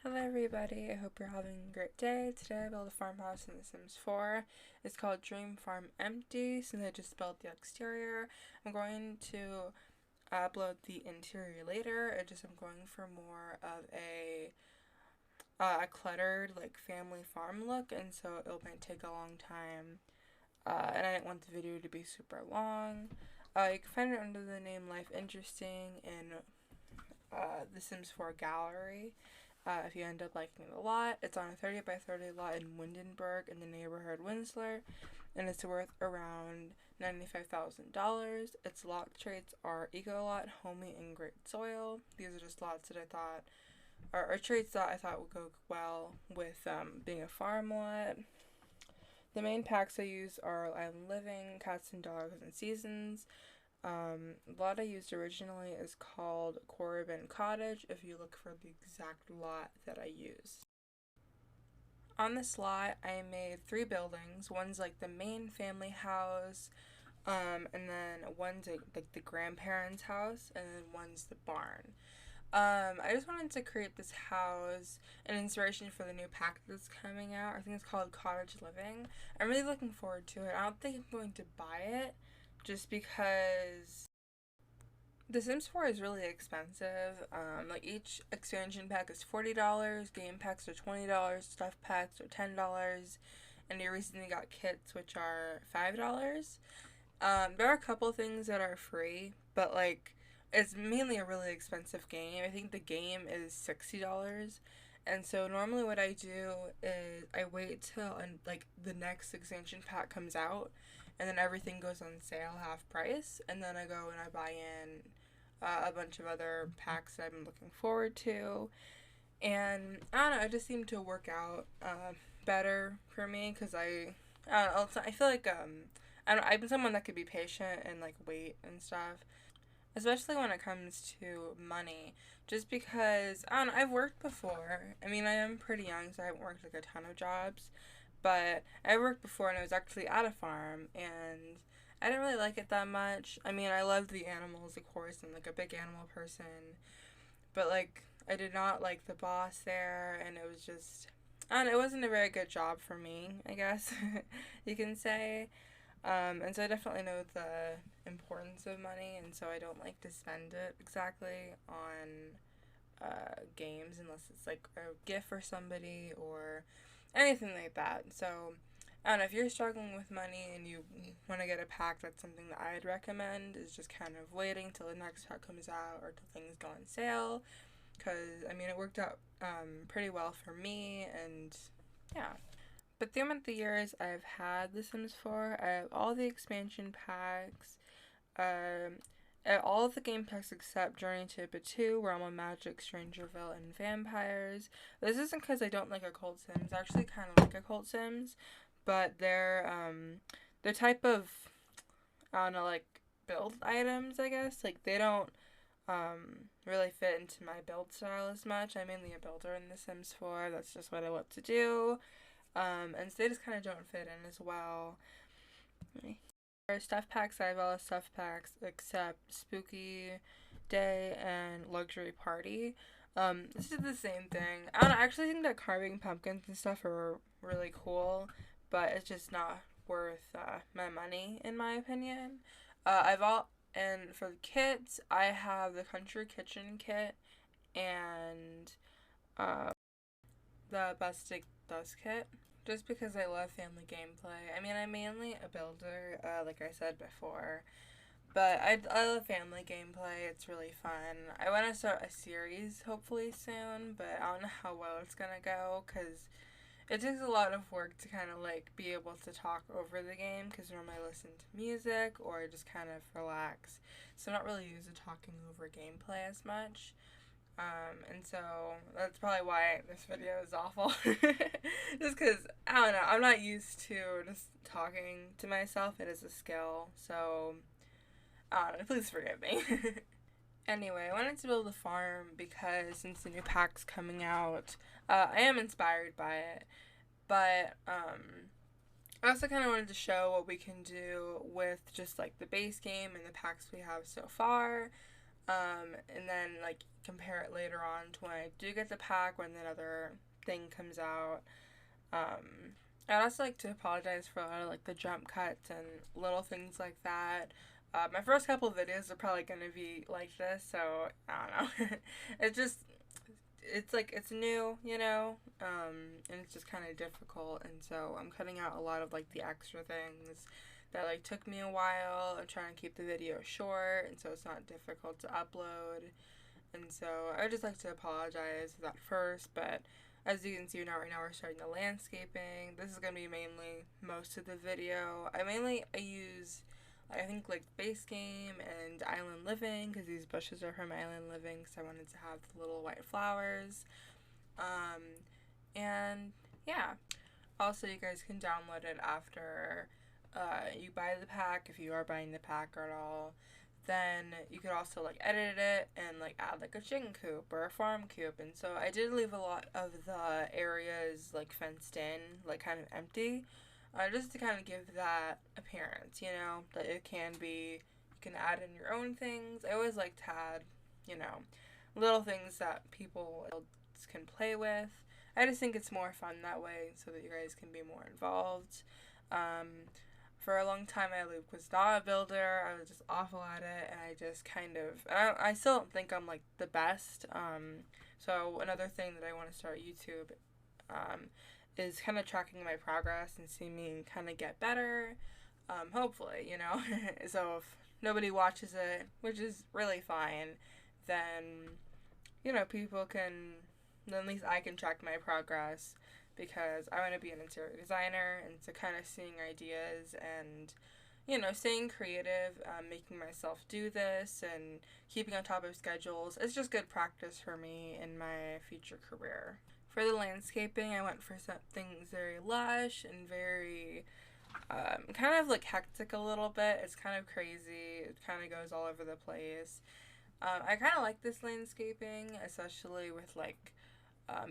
Hello everybody, I hope you're having a great day. Today I built a farmhouse in The Sims 4. It's called Dream Farm Empty since I just built the exterior. I'm going to upload the interior later. I'm going for more of a cluttered like family farm look, and so it might take a long time. And I didn't want the video to be super long. You can find it under the name Life Interesting in The Sims 4 gallery. If you end up liking the lot, it's on a 30 by 30 lot in Windenburg in the neighborhood Winsler, and it's worth around $95,000. Its lot traits are eco lot, homey, and great soil. These are just lots that I thought, or traits that I thought would go well with being a farm lot. The main packs I use are Island Living, Cats and Dogs, and Seasons. The lot I used originally is called Corbin Cottage if you look for the exact lot that I used. On this lot, I made 3 buildings. One's like the main family house, and then one's like the grandparents' house, and then one's the barn. I just wanted to create this house an inspiration for the new pack that's coming out. I think it's called Cottage Living. I'm really looking forward to it. I don't think I'm going to buy it just because The Sims 4 is really expensive. Like each expansion pack is $40, game packs are $20, stuff packs are $10, and you recently got kits which are $5. There are a couple things that are free, but like it's mainly a really expensive game. I think the game is $60. And so normally what I do is I wait till like the next expansion pack comes out, and then everything goes on sale half price, and then I go and I buy in a bunch of other packs that I'm looking forward to. And I don't know, it just seemed to work out better for me because I don't know, I feel like I'm someone that could be patient and like wait and stuff, especially when it comes to money. Just because I don't know, I've worked before. I mean, I am pretty young, so I haven't worked like a ton of jobs, but I worked before and I was actually at a farm, and I didn't really like it that much. I mean, I loved the animals, of course. I'm like a big animal person, but like I did not like the boss there, and it was just I don't know, it wasn't a very good job for me, I guess you can say. And so I definitely know the importance of money, and so I don't like to spend it exactly on games unless it's like a gift for somebody or anything like that. So I don't know, if you're struggling with money and you want to get a pack, that's something that I'd recommend is just kind of waiting till the next pack comes out or till things go on sale. Because, I mean, it worked out pretty well for me, and yeah. But throughout the years I've had The Sims 4, I have all the expansion packs, um, all of the game packs except Journey to Batuu, Realm of Magic, Strangerville, and Vampires. This isn't because I don't like Occult Sims. I actually kind of like Occult Sims, but their type of I don't know, like build items, I guess, like they don't really fit into my build style as much. I'm mainly a builder in The Sims 4. That's just what I love to do. And so they just kind of don't fit in as well. For stuff packs, I have all the stuff packs except Spooky Day and Luxury Party. This is the same thing. I don't know, I actually think that carving pumpkins and stuff are really cool, but it's just not worth my money in my opinion. I've all and for the kits, I have the Country Kitchen kit and uh, the Bustic Dust kit. Just because I love family gameplay. I mean, I'm mainly a builder, like I said before, but I love family gameplay. It's really fun. I want to start a series hopefully soon, but I don't know how well it's gonna go because it takes a lot of work to kind of like be able to talk over the game because normally I listen to music or just kind of relax. So I'm not really used to talking over gameplay as much. And so that's probably why this video is awful. Just because, I don't know, I'm not used to just talking to myself. It is a skill. So, I don't know, please forgive me. Anyway, I wanted to build a farm because since the new pack's coming out, I am inspired by it. But, I also kind of wanted to show what we can do with just like the base game and the packs we have so far. and then like compare it later on to when I do get the pack when another thing comes out. I'd also like to apologize for a lot of like the jump cuts and little things like that. My first couple of videos are probably gonna be like this, so I don't know. it's just it's like it's new, and it's just kind of difficult, and so I'm cutting out a lot of like the extra things that like took me a while. I'm trying to keep the video short, and so it's not difficult to upload. And so I would just like to apologize for that first, but as you can see right now we're starting the landscaping. This is going to be mainly most of the video. I use, I think, like base game and island living, because these bushes are from island living, so I wanted to have the little white flowers. Um, and yeah, also you guys can download it after you buy the pack, if you are buying the pack at all. Then you could also like edit it and like add like a chicken coop or a farm coop. And so I did leave a lot of the areas like fenced in, like kind of empty, just to kind of give that appearance, that it can be, you can add in your own things. I always like to add, little things that people can play with. I just think it's more fun that way so that you guys can be more involved. For a long time, I was not a builder. I was just awful at it, and I just kind of, I still don't think I'm like the best. So another thing that I want to start YouTube is kind of tracking my progress and seeing me kind of get better. Hopefully, So if nobody watches it, which is really fine, then, people can, then at least I can track my progress, because I want to be an interior designer, and so kind of seeing ideas and, staying creative, making myself do this and keeping on top of schedules. It's just good practice for me in my future career. For the landscaping, I went for something very lush and very kind of like hectic a little bit. It's kind of crazy. It kind of goes all over the place. I kind of like this landscaping, especially with like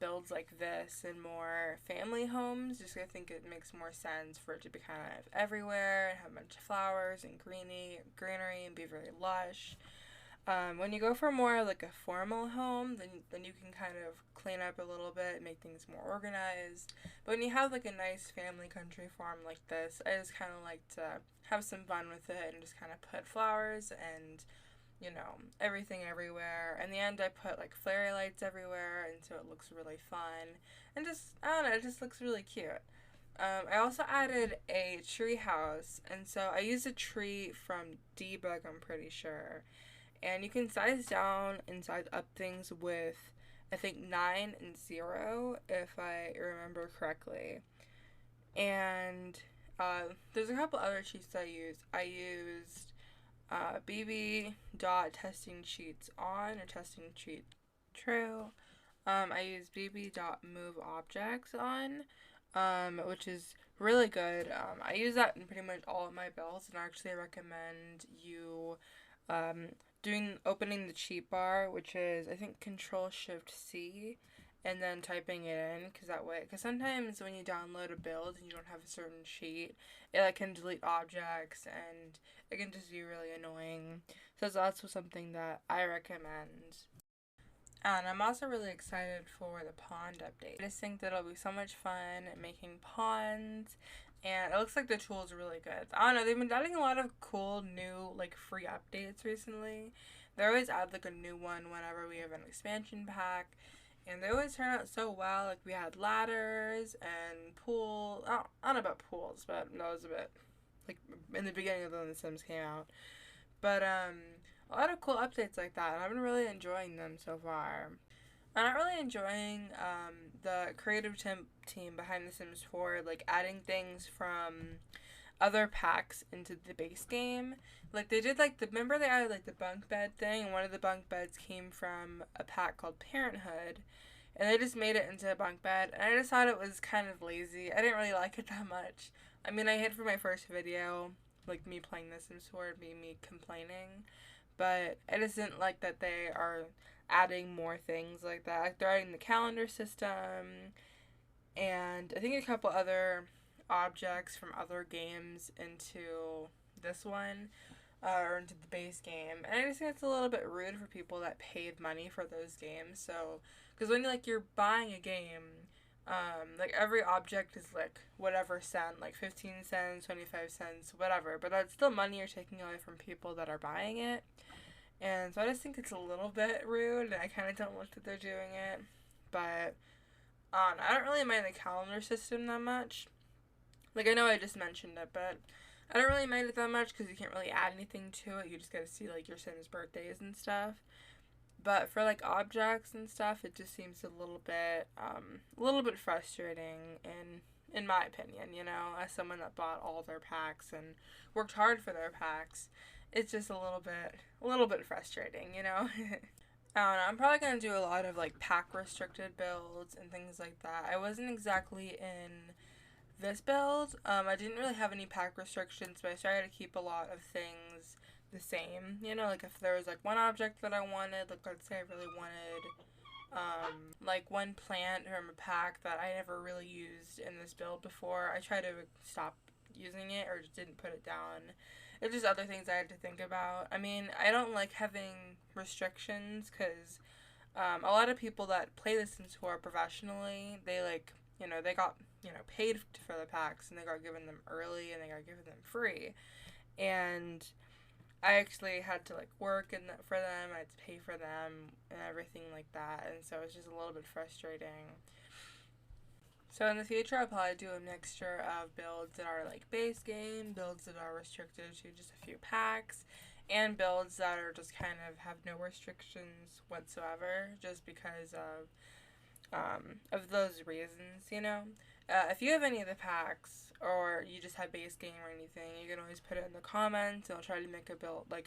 builds like this and more family homes. Just I think it makes more sense for it to be kind of everywhere and have a bunch of flowers and greenery and be very lush. When you go for more like a formal home, then you can kind of clean up a little bit, make things more organized. But when you have like a nice family country farm like this, I just kind of like to have some fun with it and just kind of put flowers and everything everywhere. In the end, I put like fairy lights everywhere, and so it looks really fun. And just, I don't know, it just looks really cute. I also added a tree house, and so I used a tree from Debug, I'm pretty sure. And you can size down and size up things with, I think, 9 and 0, if I remember correctly. And there's a couple other sheets I used. I used BB dot testing sheets on or testing sheet true. I use BB dot move objects on, which is really good. I use that in pretty much all of my builds, and I actually recommend you opening the cheat bar, which is I think Control Shift C, and then typing it in, because sometimes when you download a build and you don't have a certain sheet, it like can delete objects and it can just be really annoying. So that's something that I recommend. And I'm also really excited for the pond update. I just think that it'll be so much fun making ponds, and it looks like the tool is really good. I don't know, they've been adding a lot of cool new like free updates recently. They always add like a new one whenever we have an expansion pack, and they always turn out so well. Like we had ladders and pool. I don't know about pools, but that was a bit like in the beginning of when The Sims came out. But a lot of cool updates like that, and I've been really enjoying them so far. I'm not really enjoying the creative team behind The Sims 4, like adding things from other packs into the base game. Like they did remember they added like the bunk bed thing, and one of the bunk beds came from a pack called Parenthood, and they just made it into a bunk bed, and I just thought it was kind of lazy. I didn't really like it that much. I mean, I hid for my first video, like me playing The Sims 4, me complaining, but I just didn't like that they are adding more things like that. Like they're adding the calendar system, and I think a couple other objects from other games into this one. or into the base game. And I just think it's a little bit rude for people that paid money for those games. So, because when like you're buying a game, like every object is like whatever cent, like 15 cents, 25 cents, whatever. But that's still money you're taking away from people that are buying it. And so I just think it's a little bit rude, and I kind of don't like that they're doing it. But I don't really mind the calendar system that much. Like, I know I just mentioned it, but I don't really mind it that much because you can't really add anything to it. You just gotta see, like, your Sims' birthdays and stuff. But for, like, objects and stuff, it just seems a little bit frustrating in my opinion, you know, as someone that bought all their packs and worked hard for their packs. It's just a little bit frustrating, you know? I don't know. I'm probably gonna do a lot of like pack restricted builds and things like that. I wasn't exactly in this build. I didn't really have any pack restrictions, but I started to keep a lot of things the same. You know, like if there was like one object that I wanted, like let's say I really wanted like one plant from a pack that I never really used in this build before, I tried to stop using it or just didn't put it down. It's just other things I had to think about. I mean, I don't like having restrictions because a lot of people that play The Sims 4 professionally, they like, you know, they got, you know, paid for the packs and they got given them early and they got given them free. And I actually had to like work for them, I had to pay for them and everything like that. And so it's just a little bit frustrating. So in the future, I'll probably do a mixture of builds that are like base game, builds that are restricted to just a few packs, and builds that are just kind of have no restrictions whatsoever, just because of those reasons, you know. If you have any of the packs, or you just have base game or anything, you can always put it in the comments, and I'll try to make a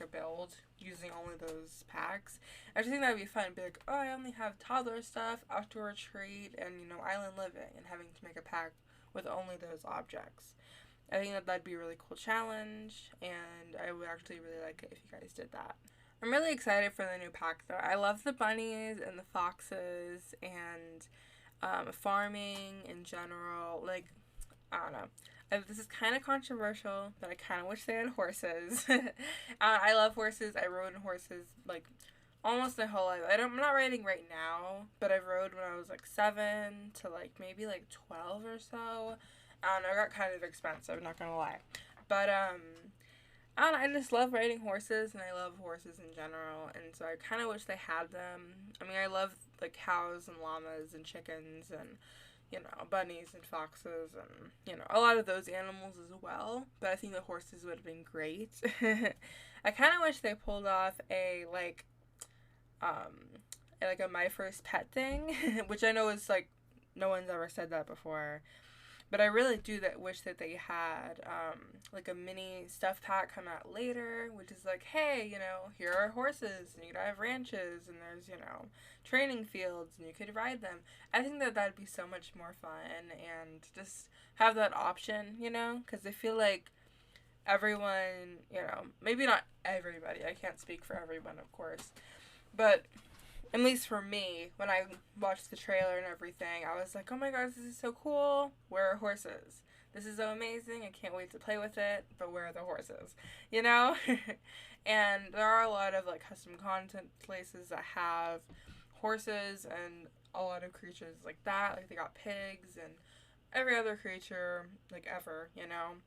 build using only those packs. I just think that'd be fun. Be like, oh, I only have toddler stuff, outdoor retreat, and you know, island living, and having to make a pack with only those objects. I think that that'd be a really cool challenge, and I would actually really like it if you guys did that. I'm really excited for the new pack though. I love the bunnies and the foxes and farming in general. Like, I don't know. This is kind of controversial, but I kind of wish they had horses. I love horses. I rode in horses like almost my whole life. I'm not riding right now, but I rode when I was like 7 to like maybe like 12 or so. I don't know. It got kind of expensive. Not gonna lie, but I don't know, I just love riding horses, and I love horses in general, and so I kind of wish they had them. I mean, I love like cows and llamas and chickens and, you know, bunnies and foxes and, you know, a lot of those animals as well, but I think the horses would have been great. I kind of wish they pulled off um, a My First Pet thing, which I know is like, no one's ever said that before. But I really do wish that they had like a mini stuff pack come out later, which is like, hey, you know, here are horses, and you could have ranches, and there's, you know, training fields, and you could ride them. I think that that'd be so much more fun, and just have that option, you know, because I feel like everyone, you know, maybe not everybody, I can't speak for everyone, of course, but at least for me, when I watched the trailer and everything, I was like, oh my gosh, this is so cool. Where are horses? This is so amazing. I can't wait to play with it, but where are the horses? You know? And there are a lot of like custom content places that have horses and a lot of creatures like that. Like they got pigs and every other creature like ever, you know?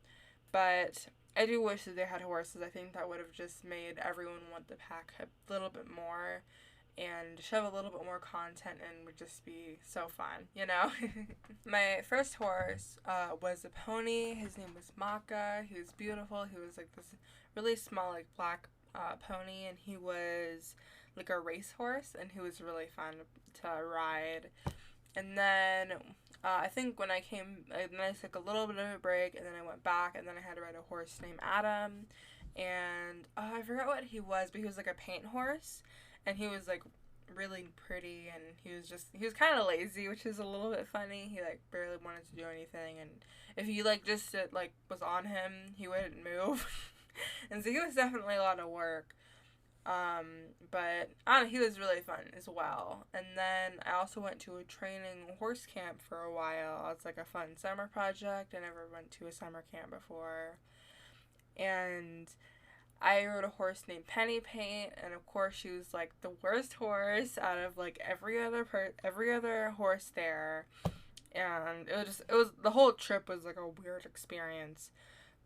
But I do wish that they had horses. I think that would have just made everyone want the pack a little bit more and shove a little bit more content in would just be so fun, you know? My first horse was a pony. His name was Maka. He was beautiful. He was like this really small, like black pony, and he was like a racehorse, and he was really fun to ride. And then I think when then I took a little bit of a break, and then I went back, and then I had to ride a horse named Adam. And I forgot what he was, but he was like a paint horse. And he was like really pretty, and he was kind of lazy, which is a little bit funny. He like barely wanted to do anything, and if you like just was on him, he wouldn't move. And so he was definitely a lot of work. But I don't know, he was really fun as well. And then I also went to a training horse camp for a while. It's like a fun summer project. I never went to a summer camp before. And I rode a horse named Penny Paint, and of course she was like the worst horse out of like every other horse there. And it was the whole trip was like a weird experience.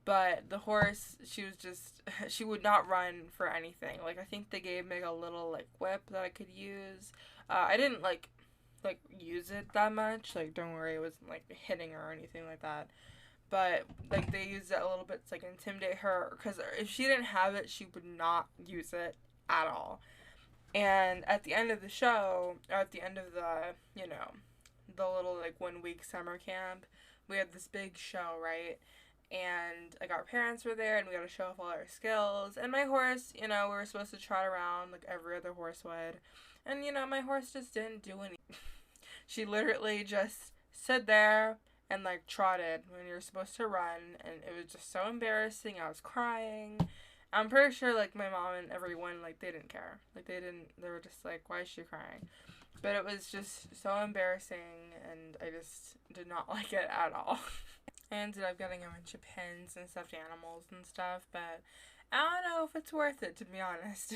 But the horse, she was just she would not run for anything. Like I think they gave me a little like whip that I could use. I didn't like use it that much. Like don't worry, it wasn't like hitting her or anything like that. But like they used it a little bit to like intimidate her, because if she didn't have it, she would not use it at all. And at the end of the show, or at the end of the, the little like 1 week summer camp, we had this big show, right? And like our parents were there, and we got to show off all our skills. And my horse, we were supposed to trot around like every other horse would. And my horse just didn't do anything. She literally just stood there and like trotted when you're supposed to run, and it was just so embarrassing. I was crying. I'm pretty sure like my mom and everyone, like, they didn't care. Like they were just like, why is she crying? But it was just so embarrassing, and I just did not like it at all. I ended up getting a bunch of pins and stuffed animals and stuff, but I don't know if it's worth it, to be honest.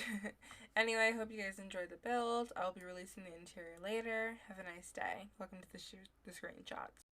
Anyway, I hope you guys enjoyed the build. I'll be releasing the interior later. Have a nice day. Welcome to the screenshots.